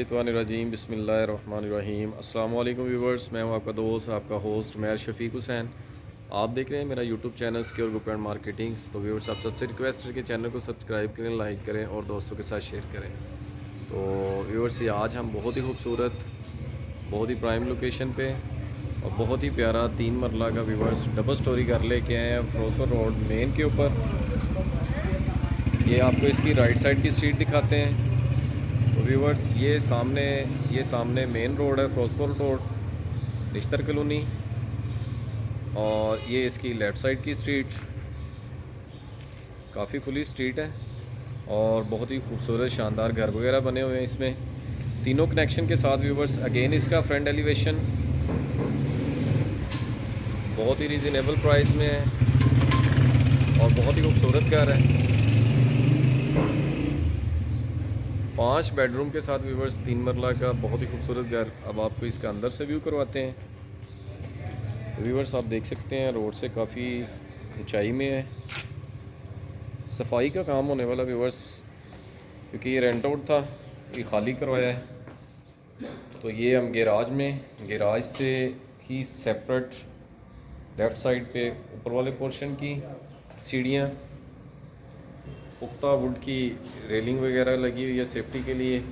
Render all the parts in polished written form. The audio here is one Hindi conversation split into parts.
मिनशैतानिर्रजीम बिस्मिल्लाहिर्रहमानिर्रहीम। अस्सलाम वालेकुम व्यूवर्स, मैं हूं आपका दोस्त, आपका होस्ट मैं शफीक हुसैन। आप देख रहे हैं मेरा YouTube channel secure group and marketings. तो व्यूवर्स, आप सबसे रिक्वेस्ट है कि चैनल को सब्सक्राइब करें, लाइक करें और दोस्तों के साथ शेयर करें। तो व्यूवर्स, ये आज हम बहुत ही खूबसूरत, बहुत ही प्राइम लोकेशन पे और बहुत ही प्यारा 3 मरला का व्यूवर्स डबल स्टोरी घर लेके आए हैं फिरोजपुर रोड मेन के ऊपर। ये आपको इसकी राइट साइड की स्ट्रीट दिखाते हैं। तो व्यूवर्स, ये सामने मेन रोड है, फिरोजपुर रोड, निश्तर कॉलोनी। और ये इसकी लेफ़्ट साइड की स्ट्रीट काफ़ी खुली स्ट्रीट है और बहुत ही खूबसूरत शानदार घर वगैरह बने हुए हैं इसमें तीनों कनेक्शन के साथ। व्यूवर्स, अगेन इसका फ्रंट एलिवेशन बहुत ही रीज़नेबल प्राइस में है और बहुत ही खूबसूरत घर है। 5 बेडरूम के साथ व्यूवर्स 3 मरला का बहुत ही खूबसूरत घर। अब आपको इसका अंदर से व्यू करवाते हैं। व्यूवर्स, आप देख सकते हैं रोड से काफ़ी ऊंचाई में है। सफाई का काम होने वाला व्यूवर्स, क्योंकि ये रेंट आउट था, ये खाली करवाया है। तो ये हम गैराज से ही सेपरेट लेफ़्ट साइड पे ऊपर वाले पोर्शन की सीढ़ियाँ, पुख्ता वुड की रेलिंग वगैरह लगी हुई है सेफ्टी के लिए।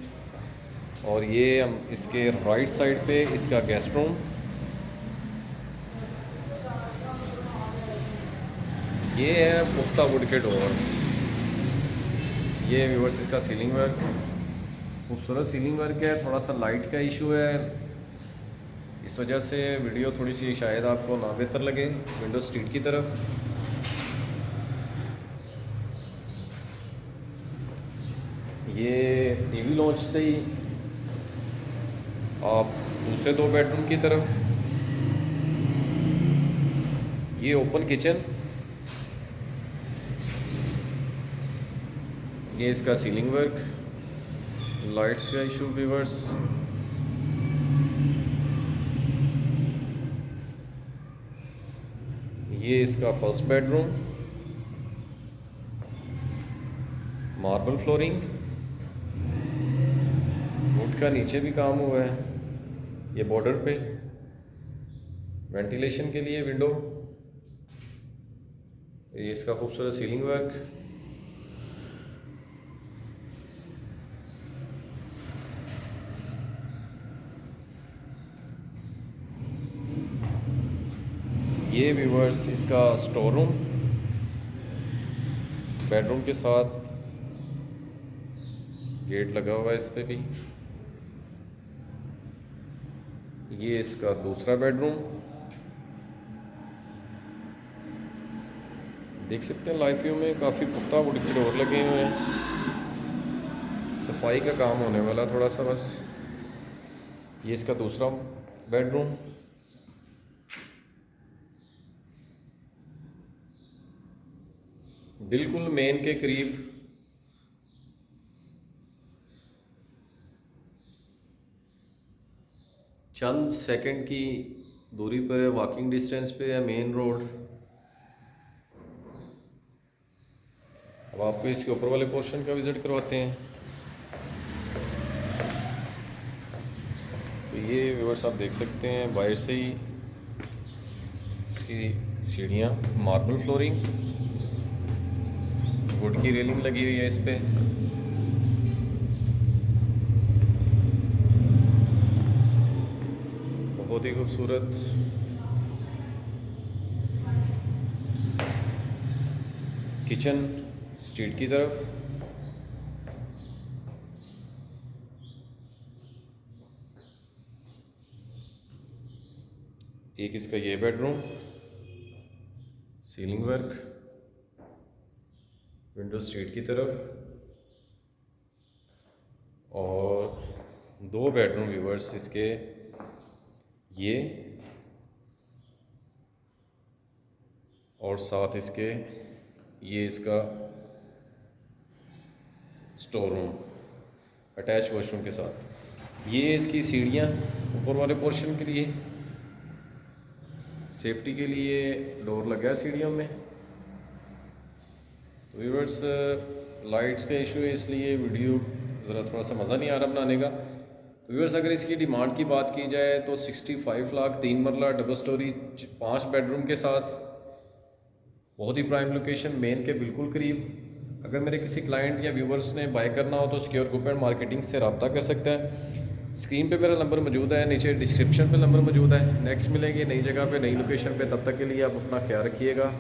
और ये हम इसके राइट साइड पे इसका गेस्ट रूम, ये है पुख्ता वुड के डोर। ये व्यूवर्स इसका सीलिंग वर्क, खूबसूरत सीलिंग वर्क है। थोड़ा सा लाइट का इशू है, इस वजह से वीडियो थोड़ी सी शायद आपको ना बेहतर लगे। विंडो स्ट्रीट की तरफ ये टीवी लॉन्च से ही आप दूसरे 2 बेडरूम की तरफ, ये ओपन किचन, ये इसका सीलिंग वर्क, लाइट्स का इशू व्यूवर्स। ये इसका first bedroom, marble flooring, would का नीचे भी काम हुआ है। ये बॉर्डर पे वेंटिलेशन के लिए विंडो, ये इसका खूबसूरत सीलिंग वर्क। ये व्यूवर्स इसका स्टोर रूम, बेडरूम के साथ गेट लगा हुआ है इस पे भी। ये इसका दूसरा बेडरूम, देख सकते हैं लाइव व्यू में काफ़ी पुख्ता वुड के डोर लगे हुए हैं। सफाई का काम होने वाला थोड़ा सा बस। ये इसका दूसरा बेडरूम, बिल्कुल मेन के करीब। चंद सेकंड की दूरी पर है, वॉकिंग डिस्टेंस पे है मेन रोड। अब आपको इसके ऊपर वाले पोर्शन का विज़िट करवाते हैं। तो ये व्यूअर्स, आप देख सकते हैं बाहर से ही इसकी सीढ़ियाँ, मार्बल फ्लोरिंग, वुड की रेलिंग लगी हुई है इस पे। बहुत ही खूबसूरत किचन स्ट्रीट की तरफ। एक इसका ये bedroom, ceiling work, window street की तरफ। और 2 बेडरूम व्यूवर्स इसके, ये और साथ इसके ये इसका स्टोर रूम अटैच वॉशरूम के साथ। ये इसकी सीढ़ियाँ ऊपर वाले पोर्शन के लिए, सेफ्टी के लिए डोर लगा है सीढ़ियों में। व्यूअर्स, लाइट्स का इशू है इसलिए वीडियो ज़रा थोड़ा सा मज़ा नहीं आ रहा बनाने का। तो व्यूअर्स अगर इसकी डिमांड की बात की जाए तो 65 लाख, 3 मरला डबल स्टोरी 5 बेडरूम के साथ, बहुत ही प्राइम लोकेशन, मेन के बिल्कुल करीब। अगर मेरे किसी क्लाइंट या व्यूवर्स ने बाय करना हो तो सिक्योर ग्रुप एंड मार्केटिंग से रब्ता कर सकते हैं। स्क्रीन पे मेरा नंबर मौजूद है, नीचे डिस्क्रिप्शन पे नंबर मौजूद है। नेक्स्ट मिलेंगे नई जगह पे, नई लोकेशन पे, तब तक के लिए आप अपना ख्याल रखिएगा।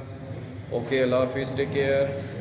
ओके, अल्लाह हाफिज़, टेक केयर।